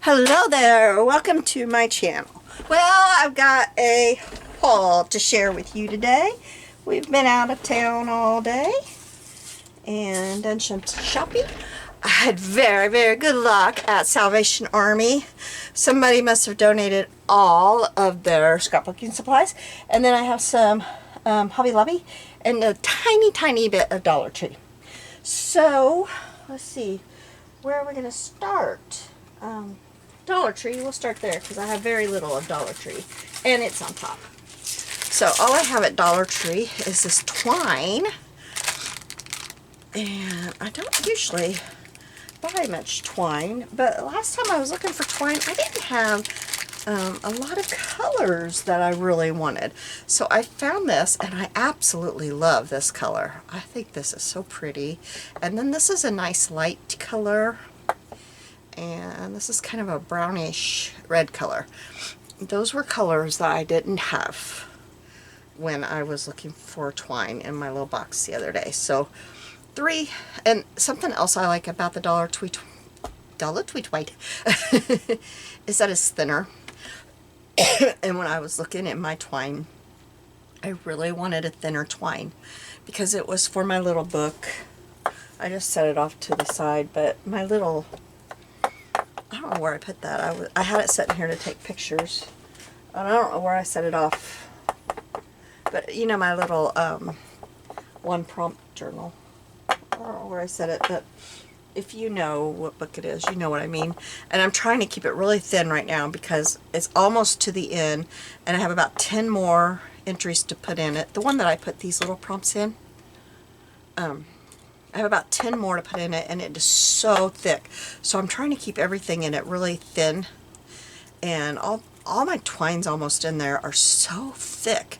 Hello there, welcome to my channel. Well, I've got a haul to share with you today. We've been out of town all day and done some shopping. I had very good luck at Salvation Army. Somebody must have donated all of their scrapbooking supplies. And then I have some Hobby Lobby and a tiny bit of Dollar Tree. So, let's see, where are we going to start? Dollar Tree, we'll start there because I have very little of Dollar Tree and it's on top. So all I have at Dollar Tree is this twine, and I don't usually buy much twine, but last time I was looking for twine I didn't have a lot of colors that I really wanted. So I found this and I absolutely love this color. I think this is so pretty. And then this is a nice light color. And this is kind of a brownish red color. Those were colors that I didn't have when I was looking for twine in my little box the other day. So three, and something else I like about the Dollar Tree White is that it's thinner. And when I was looking at my twine, I really wanted a thinner twine because it was for my little book. I just set it off to the side, but my little, I don't know where I put that. I had it sitting here to take pictures. And I don't know where I set it off. But you know my little one prompt journal. I don't know where I set it, but if you know what book it is, you know what I mean. And I'm trying to keep it really thin right now because it's almost to the end. And I have about 10 more entries to put in it. The one that I put these little prompts in. I have about 10 more to put in it, and it is so thick. So I'm trying to keep everything in it really thin. And all my twines almost in there are so thick.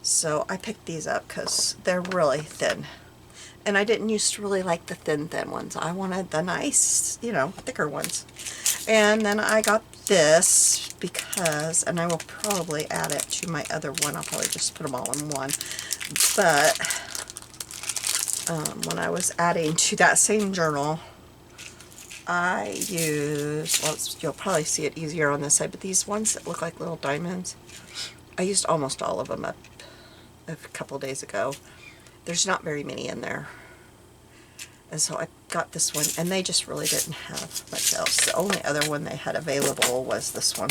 So I picked these up because they're really thin. And I didn't used to really like the thin ones. I wanted the nice, you know, thicker ones. And then I got this because, and I will probably add it to my other one. I'll probably just put them all in one. But when I was adding to that same journal, I used, well, you'll probably see it easier on this side, but these ones that look like little diamonds, I used almost all of them up a couple days ago. There's not very many in there. And so I got this one, and they just really didn't have much else. The only other one they had available was this one.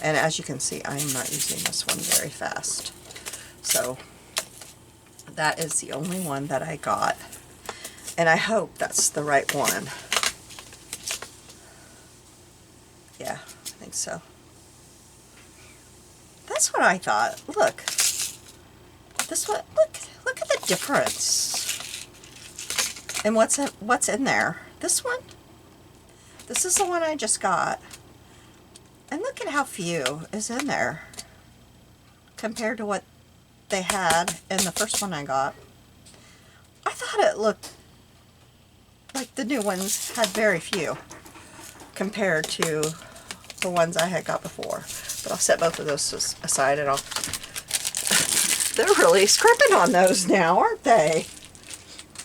And as you can see, I am not using this one very fast. So that is the only one that I got, and I hope that's the right one. Yeah, I think so. That's what I thought. Look, this one. Look at the difference. And what's in there? This one. This is the one I just got, and look at how few is in there compared to what they had in the first one I got. I thought it looked like the new ones had very few compared to the ones I had got before. But I'll set both of those aside, and they're really scrimping on those now, aren't they?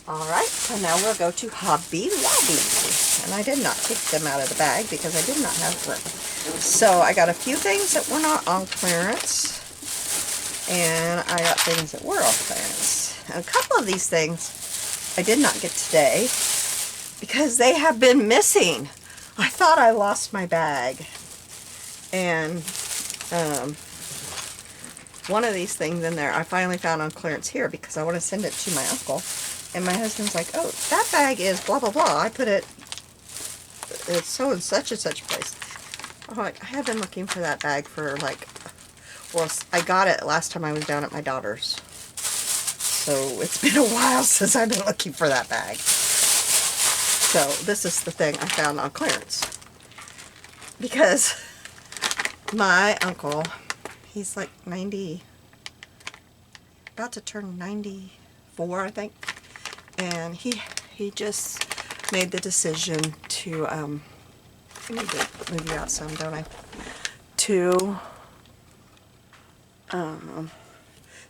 Alright, so now we'll go to Hobby Lobby. And I did not take them out of the bag because I did not have them. So I got a few things that were not on clearance. And I got things that were on clearance. A couple of these things I did not get today because they have been missing. I thought I lost my bag. And one of these things in there I finally found on clearance here because I want to send it to my uncle. And my husband's like, oh, that bag is blah blah blah. I put it, it's so in such and such place. Oh, I have been looking for that bag for like, well, I got it last time I was down at my daughter's. So it's been a while since I've been looking for that bag. So this is the thing I found on clearance. Because my uncle, he's like 90, about to turn 94, I think. And he just made the decision to, I need to move you out some, don't I? To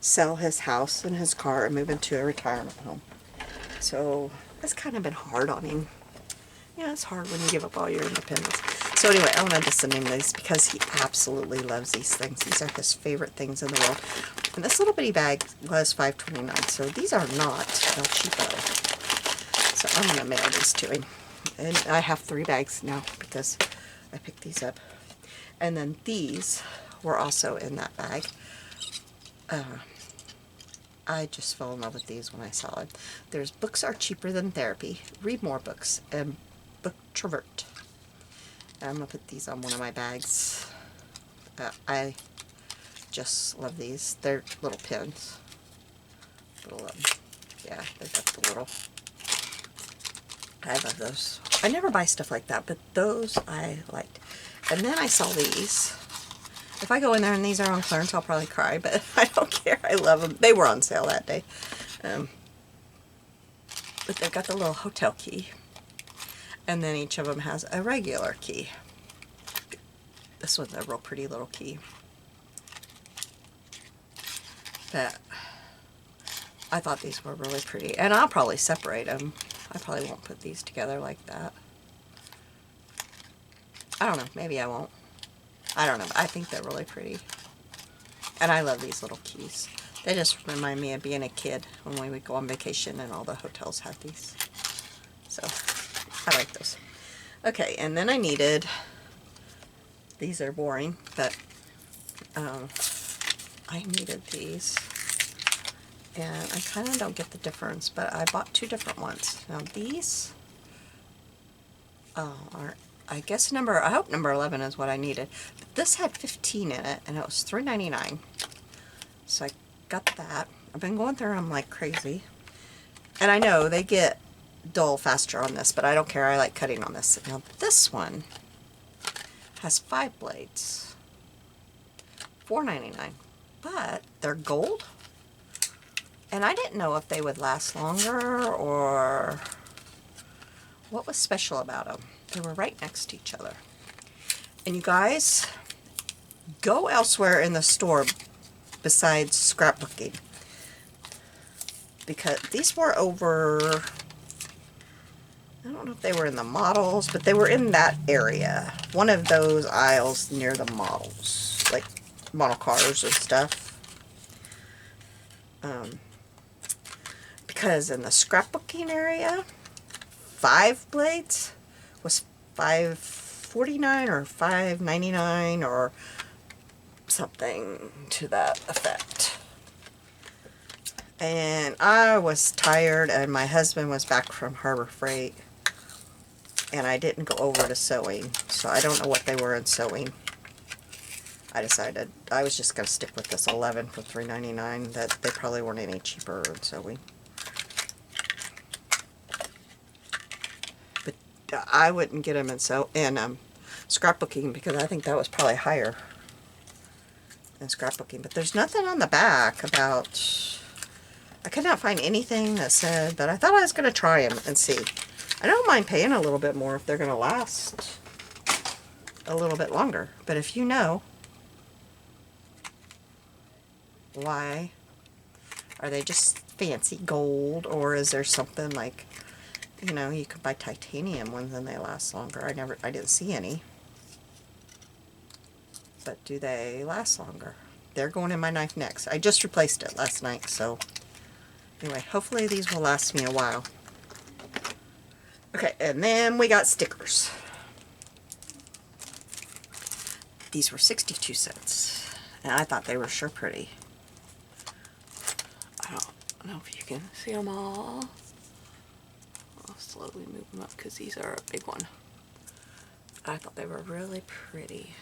sell his house and his car and move into a retirement home. So it's kind of been hard on him. Yeah, it's hard when you give up all your independence. So anyway, I wanted to send him these because he absolutely loves these things. These are his favorite things in the world. And this little bitty bag was $5.29, so these are not cheapo. So I'm going to mail these to him. And I have 3 bags now because I picked these up. And then these were also in that bag. I just fell in love with these when I saw them. There's Books Are Cheaper Than Therapy, Read More Books, and Book Travert. I'm going to put these on one of my bags. I just love these. They're little pins. Little, yeah, they've got the little... I love those. I never buy stuff like that, but those I liked. And then I saw these. If I go in there and these are on clearance, I'll probably cry, but I don't care. I love them. They were on sale that day. But they've got the little hotel key. And then each of them has a regular key. This one's a real pretty little key. But I thought these were really pretty. And I'll probably separate them. I probably won't put these together like that. I don't know. Maybe I won't. I don't know. I think they're really pretty. And I love these little keys. They just remind me of being a kid when we would go on vacation and all the hotels had these. So, I like those. Okay, and then I needed, these are boring, but I needed these. And I kind of don't get the difference, but I bought 2 different ones. Now these are, I guess I hope number 11 is what I needed. But this had 15 in it, and it was $3.99. So I got that. I've been going through them like crazy. And I know they get dull faster on this, but I don't care. I like cutting on this. Now this one has 5 blades. $4.99. But they're gold. And I didn't know if they would last longer or what was special about them. They were right next to each other. And you guys, go elsewhere in the store besides scrapbooking. Because these were over, I don't know if they were in the models, but they were in that area. One of those aisles near the models, like model cars and stuff. Because in the scrapbooking area, 5 blades was $5.49 or $5.99 or something to that effect. And I was tired, and my husband was back from Harbor Freight, and I didn't go over to sewing, so I don't know what they were in sewing. I decided I was just going to stick with this 11 for $3.99, that they probably weren't any cheaper in sewing. But I wouldn't get them in scrapbooking because I think that was probably higher in scrapbooking. But there's nothing on the back about... I could not find anything that said, but I thought I was going to try them and see. I don't mind paying a little bit more if they're going to last a little bit longer. But if you know, why? Are they just fancy gold, or is there something like, you know, you could buy titanium ones and they last longer? I didn't see any. But do they last longer? They're going in my knife next. I just replaced it last night, so anyway, hopefully these will last me a while. Okay, and then we got stickers. These were 62 cents, and I thought they were sure pretty. I don't know if you can see them all. I'll slowly move them up because these are a big one. I thought they were really pretty.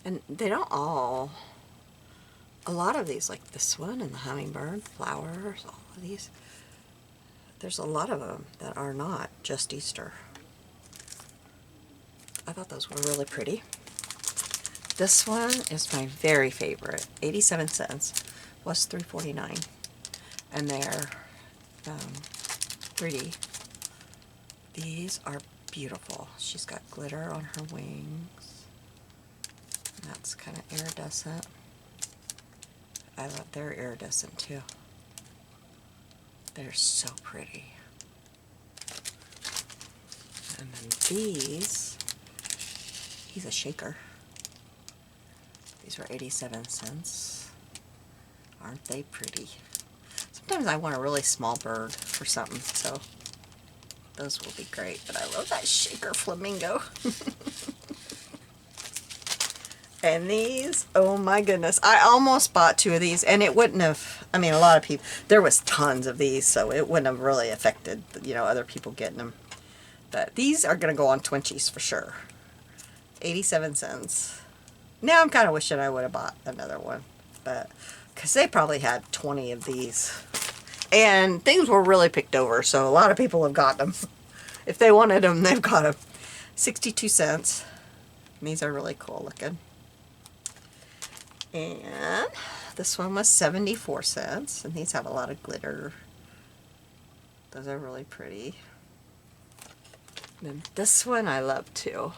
And they don't all... A lot of these, like this one and the hummingbird, flowers, all of these, there's a lot of them that are not just Easter. I thought those were really pretty. This one is my very favorite, 87 cents, was $3.49, and they're 3D. These are beautiful. She's got glitter on her wings. And that's kind of iridescent. I love their iridescent too. They're so pretty. And then these, he's a shaker. These were 87 cents. Aren't they pretty? Sometimes I want a really small bird for something, so those will be great. But I love that shaker flamingo. And these, oh my goodness, I almost bought 2 of these, and it wouldn't have, I mean, a lot of people, there was tons of these, so it wouldn't have really affected, you know, other people getting them. But these are going to go on Twinchies for sure. 87 cents. Now I'm kind of wishing I would have bought another one, but because they probably had 20 of these. And things were really picked over, so a lot of people have got them. If they wanted them, they've got them. 62 cents. And these are really cool looking. And this one was 74 cents. And these have a lot of glitter. Those are really pretty. And this one I love too.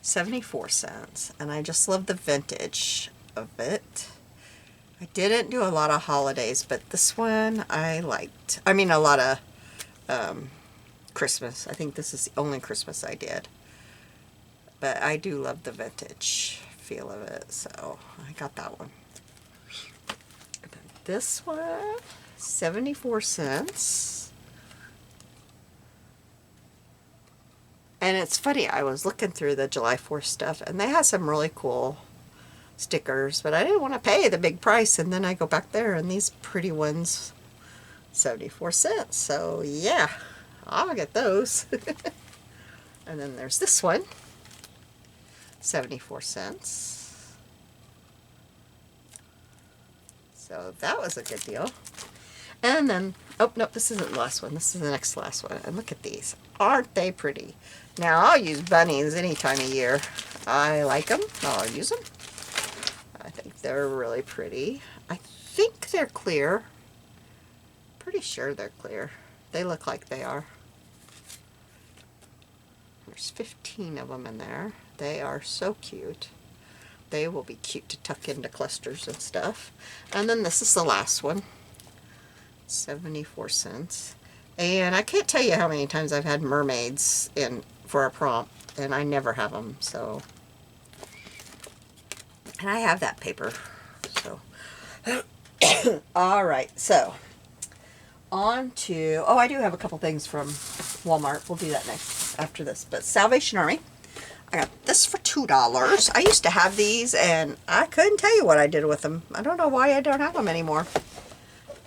74 cents. And I just love the vintage of it. I didn't do a lot of holidays, but this one I liked. I mean, a lot of Christmas. I think this is the only Christmas I did. But I do love the vintage feel of it, so I got that one. And then this one, 74 cents. And it's funny, I was looking through the July 4th stuff, and they had some really cool stickers, but I didn't want to pay the big price, and then I go back there, and these pretty ones, 74 cents. So yeah, I'll get those. And then there's this one. 74 cents. So that was a good deal. And then, oh, no, this isn't the last one. This is the next last one. And look at these. Aren't they pretty? Now, I'll use bunnies any time of year. I like them. I'll use them. I think they're really pretty. I think they're clear. Pretty sure they're clear. They look like they are. There's 15 of them in there. They are so cute. They will be cute to tuck into clusters and stuff. And then this is the last one. 74 cents. And I can't tell you how many times I've had mermaids in for a prompt, and I never have them, so. And I have that paper, so. All right, so on to, oh, I do have a couple things from Walmart. We'll do that next after this. But Salvation Army, I got this for $2. I used to have these, and I couldn't tell you what I did with them. I don't know why I don't have them anymore.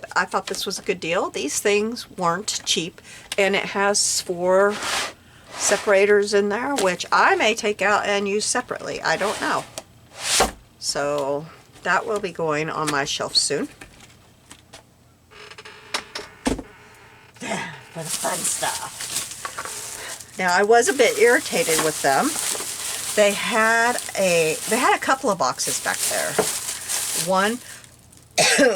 But I thought this was a good deal. These things weren't cheap, and it has 4 separators in there, which I may take out and use separately. I don't know. So that will be going on my shelf soon. For the fun stuff. Now, I was a bit irritated with them. They had a couple of boxes back there. One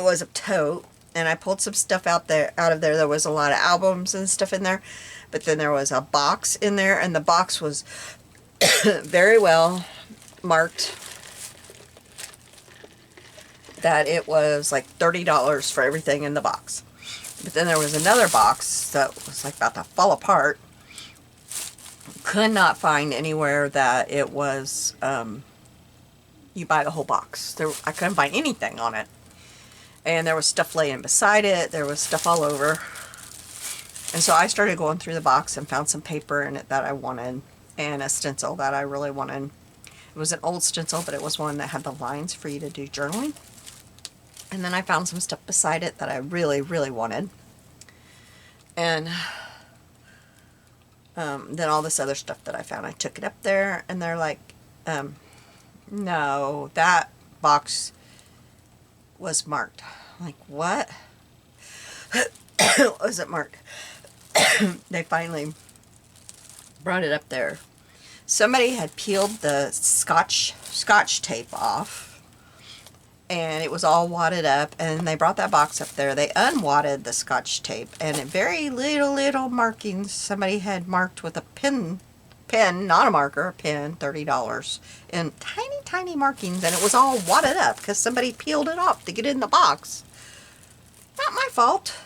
was a tote, and I pulled some stuff out of there. There was a lot of albums and stuff in there, but then there was a box in there, and the box was very well marked that it was like $30 for everything in the box. But then there was another box that was like about to fall apart. Could not find anywhere that it was, you buy the whole box. I couldn't find anything on it. And there was stuff laying beside it. There was stuff all over. And so I started going through the box and found some paper in it that I wanted. And a stencil that I really wanted. It was an old stencil, but it was one that had the lines for you to do journaling. And then I found some stuff beside it that I really, really wanted. And then all this other stuff that I found, I took it up there, and they're like, no, that box was marked. I'm like, what? Was it marked? They finally brought it up there. Somebody had peeled the scotch tape off, and it was all wadded up, and they brought that box up there. They unwadded the scotch tape, and very little markings. Somebody had marked with a pen, not a marker, a pen, $30, and tiny markings, and it was all wadded up because somebody peeled it off to get it in the box. Not my fault.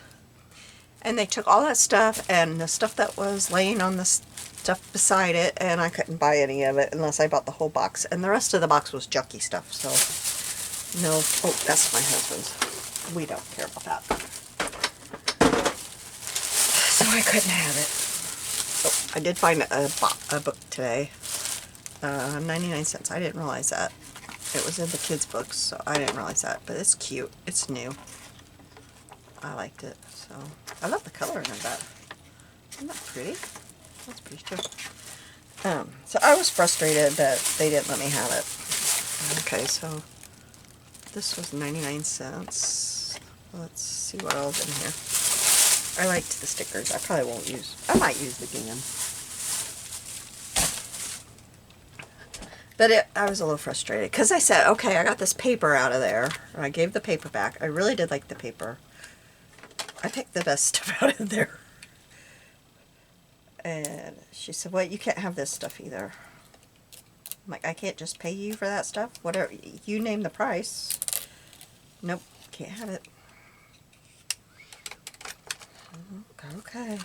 And they took all that stuff, and the stuff that was laying on this stuff beside it, and I couldn't buy any of it unless I bought the whole box. And the rest of the box was junky stuff, so no. Oh, that's my husband's. We don't care about that. So I couldn't have it. Oh, I did find a book today. 99 cents. I didn't realize that. It was in the kids' books, so I didn't realize that. But it's cute. It's new. I liked it. So I love the coloring of that. Isn't that pretty? That's pretty too. So I was frustrated that they didn't let me have it. Okay, so this was 99 cents. Let's see what else in here. I liked the stickers. I probably won't use. I might use the gingham. But I was a little frustrated because I said, okay, I got this paper out of there. And I gave the paper back. I really did like the paper. I picked the best stuff out of there. And she said, well, you can't have this stuff either. I'm like, I can't just pay you for that stuff? Whatever, you name the price. Nope, can't have it. Okay.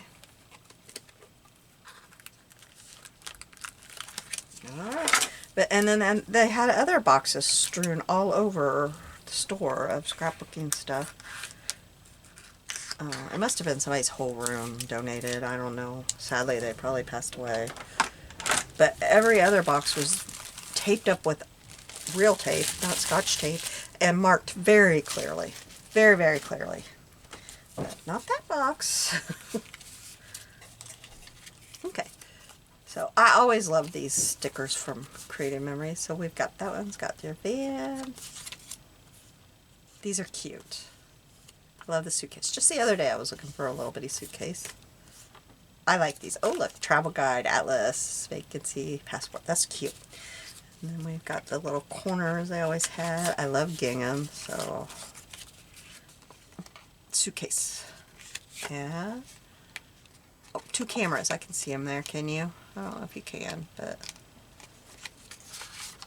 Alright. And then they had other boxes strewn all over the store of scrapbooking stuff. It must have been somebody's whole room donated. I don't know. Sadly, they probably passed away. But every other box was taped up with real tape, not Scotch tape, and marked very clearly. Very, very clearly. But not that box. Okay. So I always love these stickers from Creative Memories. So we've got that one's got their van. These are cute. I love the suitcase. Just the other day I was looking for a little bitty suitcase. I like these. Oh look, travel guide, atlas, vacancy, passport. That's cute. And then we've got the little corners I always had. I love gingham, so suitcase. Yeah. Oh, 2 cameras. I can see them there. Can you? I don't know if you can, but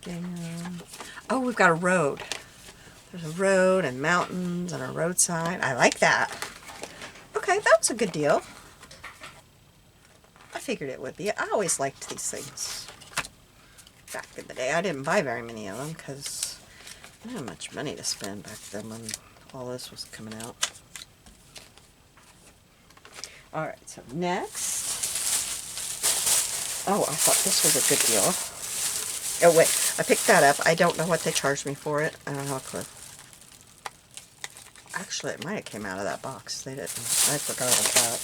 gingham. Oh, we've got a road. There's a road and mountains and a road sign. I like that. Okay, that was a good deal. I figured it would be. I always liked these things. Back in the day, I didn't buy very many of them because I didn't have much money to spend back then when all this was coming out. Alright, so next. Oh, I thought this was a good deal. Oh wait, I picked that up. I don't know what they charged me for it. I don't have a clue. Actually, it might have came out of that box. They didn't. I forgot about that.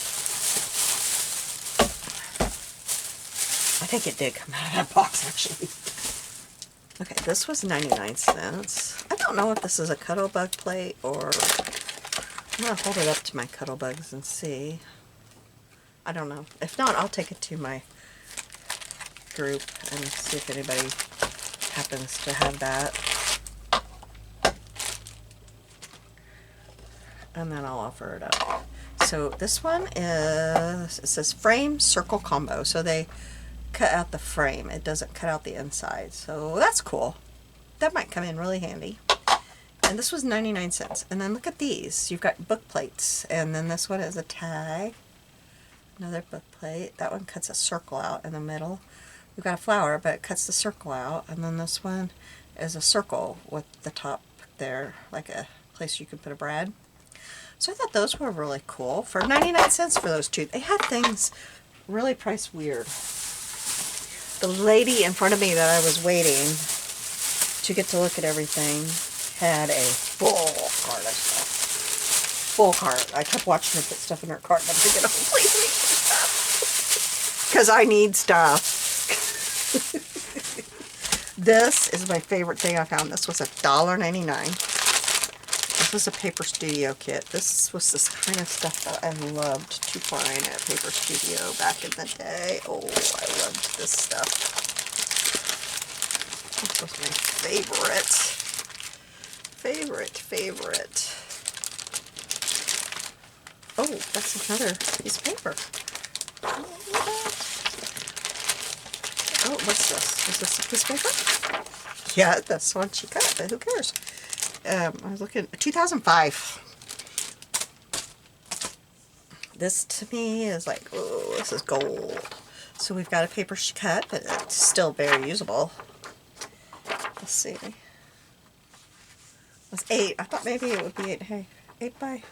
I think it did come out of that box, actually. Okay, this was 99 cents. I don't know if this is a Cuttlebug plate or... I'm going to hold it up to my Cuttlebugs and see. I don't know. If not, I'll take it to my group and see if anybody happens to have that. And then I'll offer it up. So this one is, it says frame circle combo. So they cut out the frame. It doesn't cut out the inside. So that's cool. That might come in really handy. And this was 99 cents. And then look at these. You've got book plates. And then this one is a tag. Another book plate. That one cuts a circle out in the middle. We've got a flower, but it cuts the circle out. And then this one is a circle with the top there, like a place you could put a brad. So I thought those were really cool. For 99 cents for those two. They had things really priced weird. The lady in front of me that I was waiting to get to look at everything had a full cart of stuff. Full cart. I kept watching her put stuff in her cart and I'm thinking, oh, please make stuff. Because I need stuff. This is my favorite thing I found. This was $1.99. This was a Paper Studio kit. This was this kind of stuff that I loved to find at Paper Studio back in the day. Oh, I loved this stuff. This was my favorite. Favorite. Oh, that's another piece of paper. Oh, what's this? Is this a piece of paper? Yeah, that's one she cut, but who cares? I was looking, 2005. This to me is like, oh, this is gold. So we've got a paper cut, but it's still very usable. Let's see. It was 8. I thought maybe it would be 8. Hey, 8 by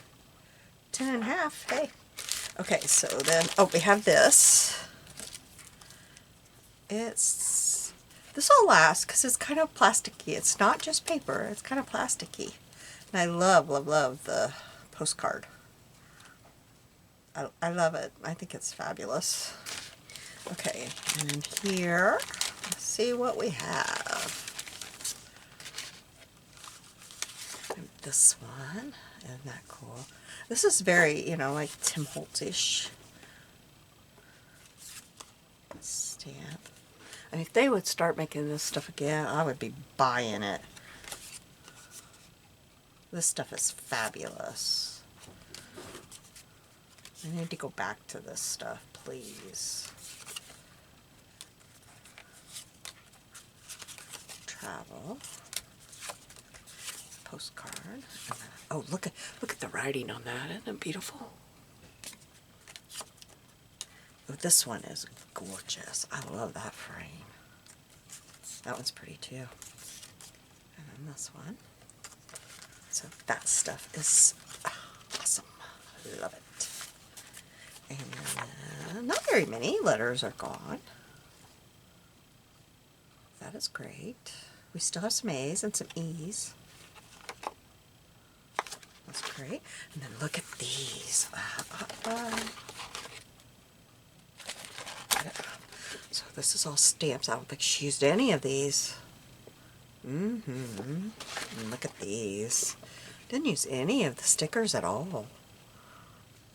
10.5. Hey. Okay, so then, oh, we have this. This will last because it's kind of plasticky. It's not just paper, it's kind of plasticky. And I love, love, love the postcard. I love it. I think it's fabulous. Okay, and then here, let's see what we have. This one, isn't that cool? This is very, you know, like Tim Holtz-ish stamp. And if they would start making this stuff again, I would be buying it. This stuff is fabulous. I need to go back to this stuff, please. Travel. Postcard. And then, oh, look at the writing on that. Isn't it beautiful? Oh, this one is gorgeous. I love that frame. That one's pretty too. And then this one. So that stuff is awesome. I love it. And not very many letters are gone. That is great. We still have some A's and some E's. That's great. And then look at these. So this is all stamps. I don't think she used any of these. And look at these. Didn't use any of the stickers at all.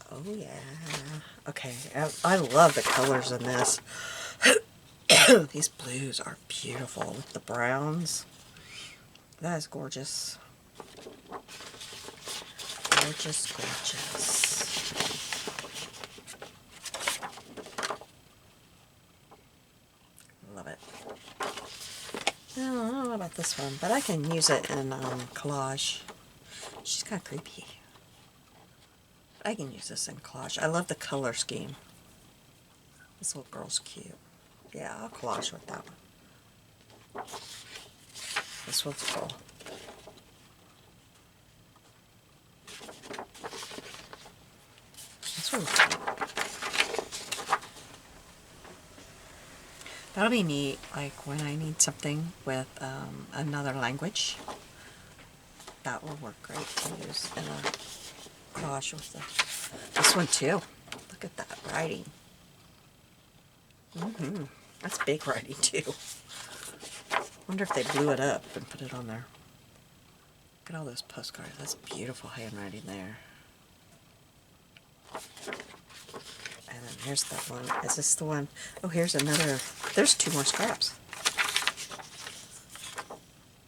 Oh yeah. Okay, I love the colors in this. These blues are beautiful with the browns. That is gorgeous. Gorgeous, gorgeous. Love it. I don't know about this one, but I can use it in collage. She's kind of creepy. I can use this in collage. I love the color scheme. This little girl's cute. Yeah, I'll collage with that one. This one's cool. This one's cool. That'll be neat, like when I need something with another language. That will work great to use in a collage with this one too. Look at that writing. That's big writing too. Wonder if they blew it up and put it on there. Look at all those postcards. That's beautiful handwriting there. And then here's that one. Is this the one? Oh, here's another. There's 2 more scraps.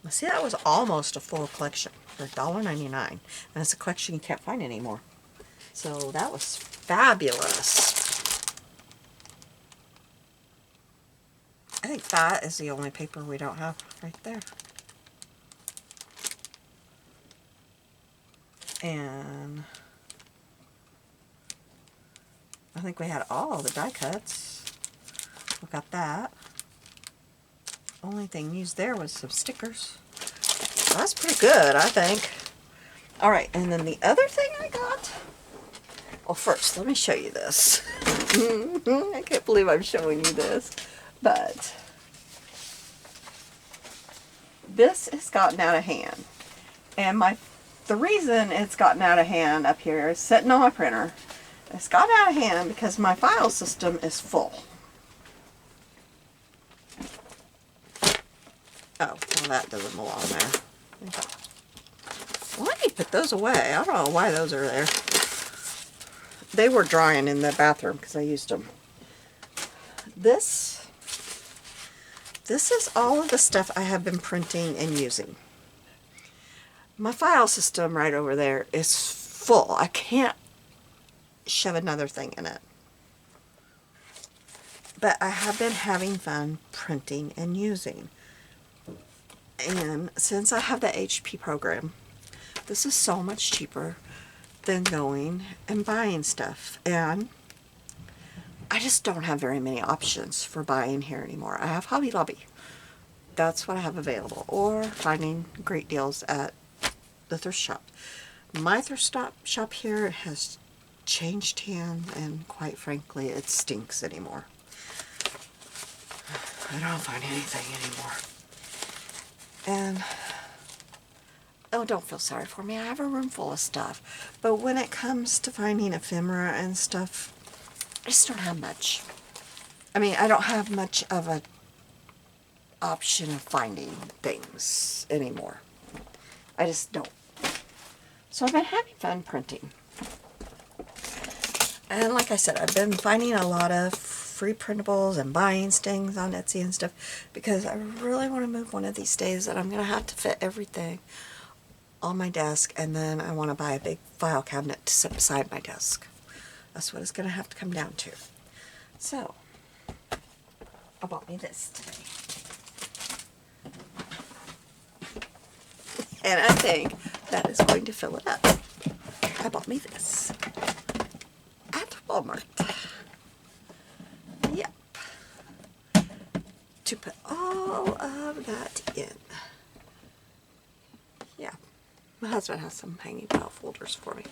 Now, see, that was almost a full collection for $1.99. And it's a collection you can't find anymore. So that was fabulous. I think that is the only paper we don't have right there. And I think we had all the die cuts. We got that. Only thing used there was some stickers. So that's pretty good, I think. Alright, and then the other thing I got. Well, first, let me show you this. I can't believe I'm showing you this. But this has gotten out of hand. And the reason it's gotten out of hand up here is sitting on my printer. It's gotten out of hand because my file system is full. Oh, well, that doesn't belong there. Why did you put those away? I don't know why those are there. They were drying in the bathroom because I used them. This is all of the stuff I have been printing and using. My file system right over there is full. I can't shove another thing in it. But I have been having fun printing and using. And since I have the HP program, this is so much cheaper than going and buying stuff. And I I just don't have very many options for buying here anymore. I have Hobby Lobby. That's what I have available. Or finding great deals at the thrift shop. My thrift shop here has changed hands, and quite frankly, it stinks anymore. I don't find anything anymore. And, oh, don't feel sorry for me. I have a room full of stuff. But when it comes to finding ephemera and stuff, I just don't have much. I mean, I don't have much of a option of finding things anymore. I just don't. So I've been having fun printing. And like I said, I've been finding a lot of free printables and buying things on Etsy and stuff because I really want to move one of these days that I'm going to have to fit everything on my desk, and then I want to buy a big file cabinet to sit beside my desk. That's what it's going to have to come down to. So, I bought me this today. And I think that is going to fill it up. I bought me this at Walmart. Yep. To put all of that in. Yeah. My husband has some hanging file folders for me.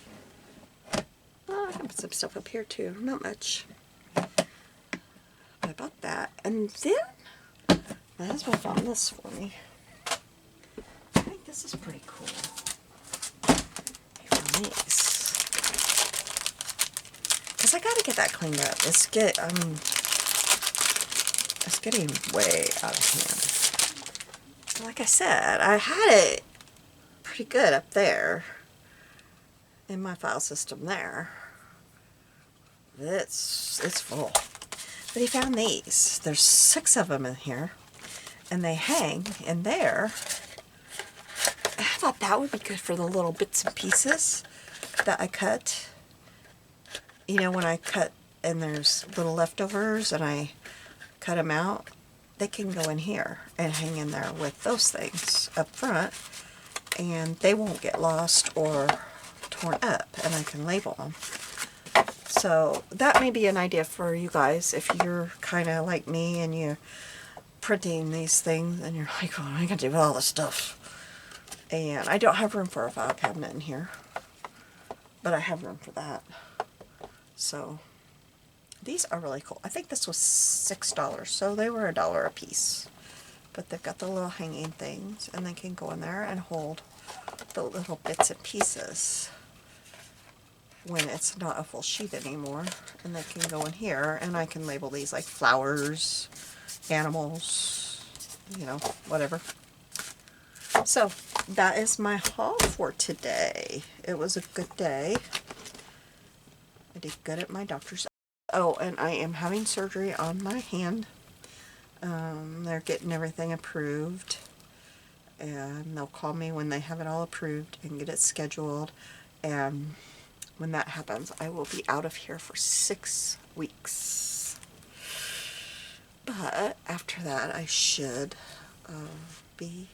Oh, I can put some stuff up here too. Not much. But I bought that. And then my husband found this for me. I think this is pretty cool. He found these. Because I gotta get that cleaned up. It's getting way out of hand. Like I said, I had it pretty good up there in my file system there. It's full. But he found these. There's 6 of them in here, and they hang in there. I thought that would be good for the little bits and pieces that I cut. You know, when I cut and there's little leftovers and I cut them out, they can go in here and hang in there with those things up front, and they won't get lost or torn up, and I can label them. So that may be an idea for you guys if you're kind of like me and you're printing these things and you're like, what am I going to do with all this stuff? And I don't have room for a file cabinet in here, but I have room for that. So these are really cool. I think this was $6, so they were $1 a piece. But they've got the little hanging things, and they can go in there and hold the little bits and pieces when it's not a full sheet anymore. And they can go in here, and I can label these like flowers, animals, you know, whatever. So that is my haul for today. It was a good day. I did good at my doctor's. Oh, and I am having surgery on my hand. They're getting everything approved, and they'll call me when they have it all approved and get it scheduled. And when that happens, I will be out of here for 6 weeks. But after that, I should be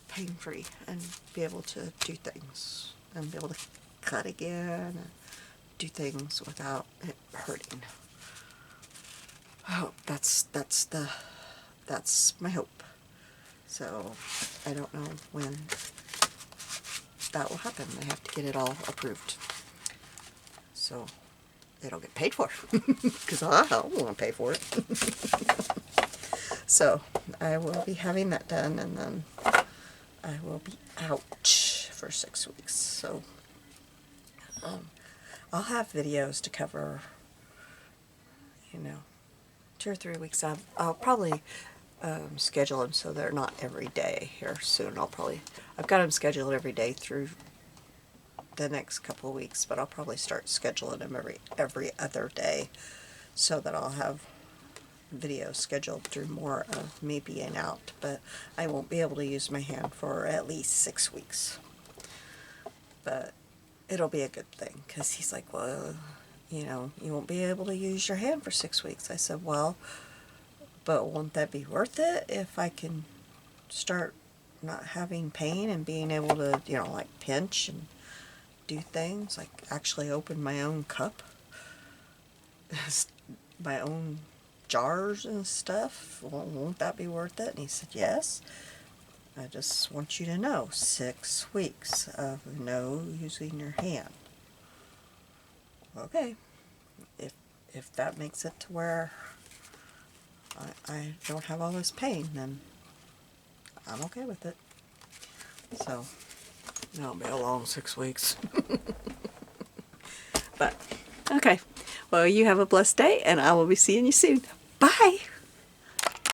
pain-free and be able to do things and be able to cut again and do things without it hurting. Oh, that's my hope. So I don't know when that will happen. I have to get it all approved, so it'll get paid for, because I don't want to pay for it. So I will be having that done, and then I will be out for 6 weeks. So I'll have videos to cover, you know, 2 or 3 weeks. I'll probably schedule them so they're not every day here soon. I've got them scheduled every day through the next couple of weeks, but I'll probably start scheduling them every other day, so that I'll have videos scheduled through more of me being out. But I won't be able to use my hand for at least 6 weeks. But it'll be a good thing, because he's like, well, you know, you won't be able to use your hand for 6 weeks. I said, well, but won't that be worth it if I can start not having pain and being able to, you know, like pinch and do things, like actually open my own cup? my own jars and stuff. Well, won't that be worth it? And he said, yes. I just want you to know, 6 weeks of no using your hand. Okay. If that makes it to where I don't have all this pain, then I'm okay with it. So, it'll be a long 6 weeks. But, okay. Well, you have a blessed day, and I will be seeing you soon. Bye!